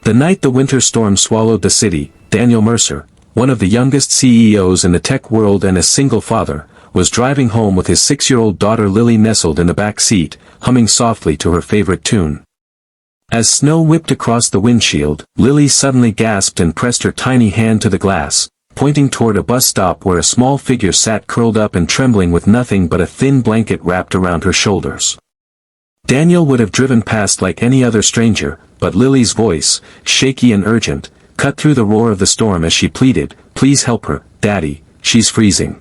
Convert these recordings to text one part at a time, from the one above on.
The night the winter storm swallowed the city, Daniel Mercer, one of the youngest CEOs in the tech world and a single father, was driving home with his 6-year-old daughter Lily nestled in the back seat, humming softly to her favorite tune. As snow whipped across the windshield, Lily suddenly gasped and pressed her tiny hand to the glass, pointing toward a bus stop where a small figure sat curled up and trembling with nothing but a thin blanket wrapped around her shoulders. Daniel would have driven past like any other stranger, but Lily's voice, shaky and urgent, cut through the roar of the storm as she pleaded, "Please help her, Daddy, she's freezing."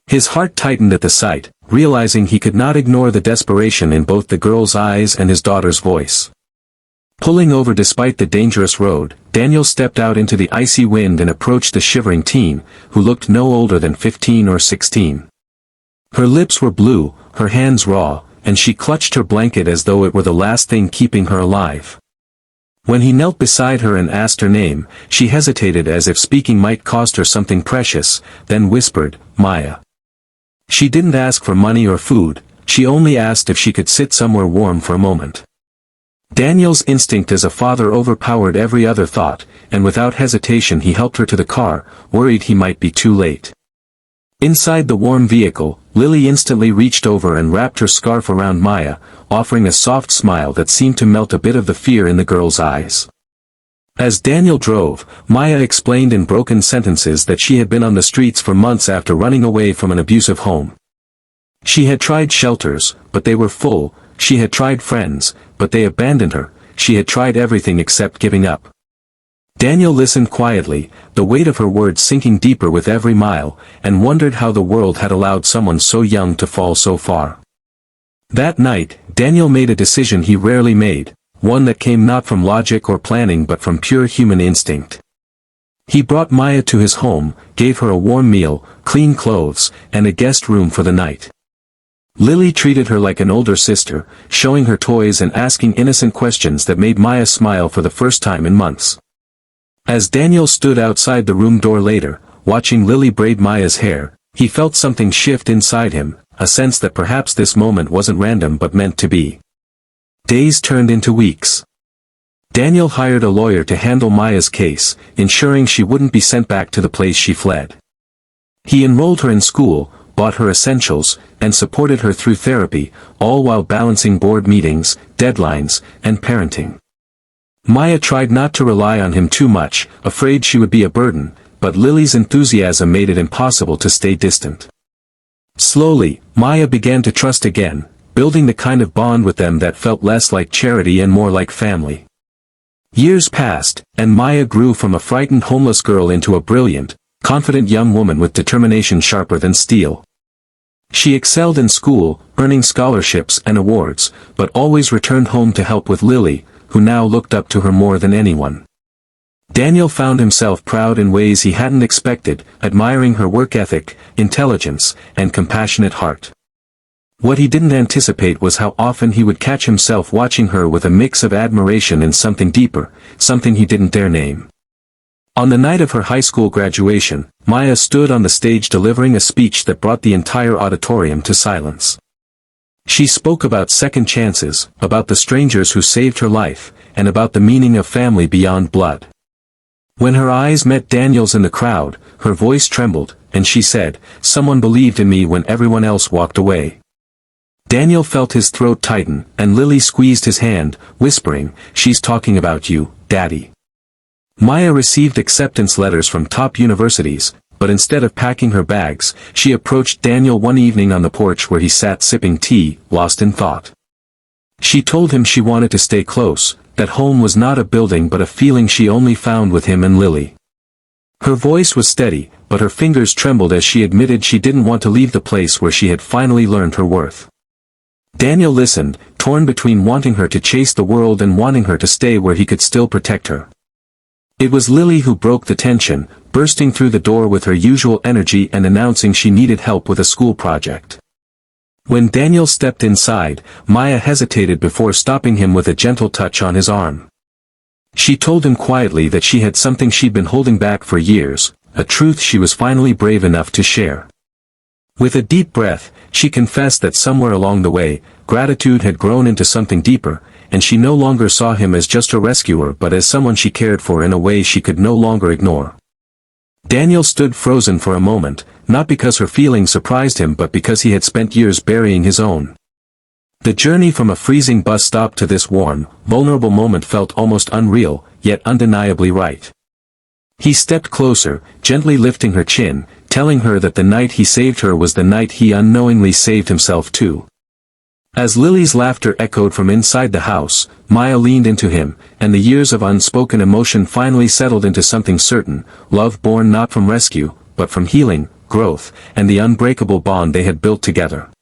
His heart tightened at the sight, realizing he could not ignore the desperation in both the girl's eyes and his daughter's voice. Pulling over despite the dangerous road, Daniel stepped out into the icy wind and approached the shivering teen, who looked no older than 15 or 16. Her lips were blue, her hands raw, and she clutched her blanket as though it were the last thing keeping her alive. When he knelt beside her and asked her name, she hesitated as if speaking might cost her something precious, then whispered, "Maya." She didn't ask for money or food, she only asked if she could sit somewhere warm for a moment. Daniel's instinct as a father overpowered every other thought, and without hesitation he helped her to the car, worried he might be too late. Inside the warm vehicle, Lily instantly reached over and wrapped her scarf around Maya, offering a soft smile that seemed to melt a bit of the fear in the girl's eyes. As Daniel drove, Maya explained in broken sentences that she had been on the streets for months after running away from an abusive home. She had tried shelters, but they were full, she had tried friends, but they abandoned her, she had tried everything except giving up. Daniel listened quietly, the weight of her words sinking deeper with every mile, and wondered how the world had allowed someone so young to fall so far. That night, Daniel made a decision he rarely made, one that came not from logic or planning but from pure human instinct. He brought Maya to his home, gave her a warm meal, clean clothes, and a guest room for the night. Lily treated her like an older sister, showing her toys and asking innocent questions that made Maya smile for the first time in months. As Daniel stood outside the room door later, watching Lily braid Maya's hair, he felt something shift inside him, a sense that perhaps this moment wasn't random but meant to be. Days turned into weeks. Daniel hired a lawyer to handle Maya's case, ensuring she wouldn't be sent back to the place she fled. He enrolled her in school, bought her essentials, and supported her through therapy, all while balancing board meetings, deadlines, and parenting. Maya tried not to rely on him too much, afraid she would be a burden, but Lily's enthusiasm made it impossible to stay distant. Slowly, Maya began to trust again, building the kind of bond with them that felt less like charity and more like family. Years passed, and Maya grew from a frightened homeless girl into a brilliant, confident young woman with determination sharper than steel. She excelled in school, earning scholarships and awards, but always returned home to help with Lily, who now looked up to her more than anyone. Daniel found himself proud in ways he hadn't expected, admiring her work ethic, intelligence, and compassionate heart. What he didn't anticipate was how often he would catch himself watching her with a mix of admiration and something deeper, something he didn't dare name. On the night of her high school graduation, Maya stood on the stage delivering a speech that brought the entire auditorium to silence. She spoke about second chances, about the strangers who saved her life, and about the meaning of family beyond blood. When her eyes met Daniel's in the crowd, her voice trembled, and she said, "Someone believed in me when everyone else walked away." Daniel felt his throat tighten, and Lily squeezed his hand, whispering, "She's talking about you, Daddy." Maya received acceptance letters from top universities, but instead of packing her bags, she approached Daniel one evening on the porch where he sat sipping tea, lost in thought. She told him she wanted to stay close, that home was not a building but a feeling she only found with him and Lily. Her voice was steady, but her fingers trembled as she admitted she didn't want to leave the place where she had finally learned her worth. Daniel listened, torn between wanting her to chase the world and wanting her to stay where he could still protect her. It was Lily who broke the tension, bursting through the door with her usual energy and announcing she needed help with a school project. When Daniel stepped inside, Maya hesitated before stopping him with a gentle touch on his arm. She told him quietly that she had something she'd been holding back for years, a truth she was finally brave enough to share. With a deep breath, she confessed that somewhere along the way, gratitude had grown into something deeper, and she no longer saw him as just a rescuer but as someone she cared for in a way she could no longer ignore. Daniel stood frozen for a moment, not because her feelings surprised him but because he had spent years burying his own. The journey from a freezing bus stop to this warm, vulnerable moment felt almost unreal, yet undeniably right. He stepped closer, gently lifting her chin, telling her that the night he saved her was the night he unknowingly saved himself too. As Lily's laughter echoed from inside the house, Maya leaned into him, and the years of unspoken emotion finally settled into something certain, love born not from rescue, but from healing, growth, and the unbreakable bond they had built together.